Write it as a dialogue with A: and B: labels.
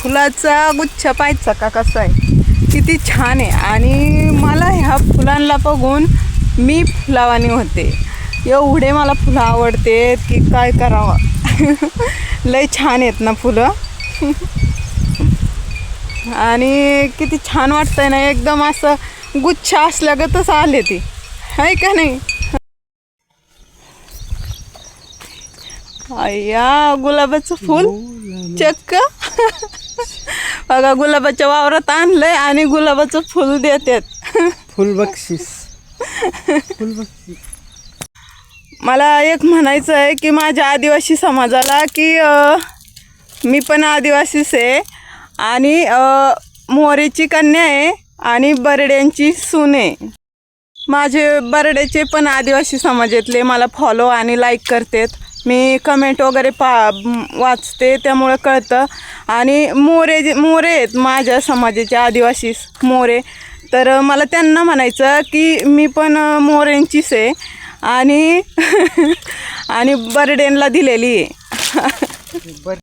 A: फुलाचा गुच्छ पाहायचा का कसा आहे, किती छान आहे. आणि मला ह्या फुलांना बघून मी फुलावानी होते. एवढे मला फुलं आवडते की काय करावं. लय छान आहेत ना फुलं. आणि किती छान वाटतंय ना, एकदम असं गुच्छ असल्यागतच आले ती, आहे का नाही. अय्या गुलाबाचं फूल चक्क बघा, गुलाबाच्या वावरात आणलंय आणि गुलाबाचं फुल देतात.
B: फुल बक्षीस. फुल बक्षीस.
A: मला एक म्हणायचं आहे की माझ्या आदिवासी समाजाला की मी पण आदिवासीच आहे आणि मोरेची कन्या आहे आणि बरड्यांची सून आहे. माझे बरड्याचे पण आदिवासी समाजातले मला फॉलो आणि लाईक करतात. मी कमेंट वगैरे वाचते, त्यामुळे कळतं. आणि मोरे आहेत माझ्या समाजाचे आदिवासी मोरे, तर मला त्यांना म्हणायचं की मी पण मोरेंचीच आहे आणि आणि बरड्यांना दिलेली आहे.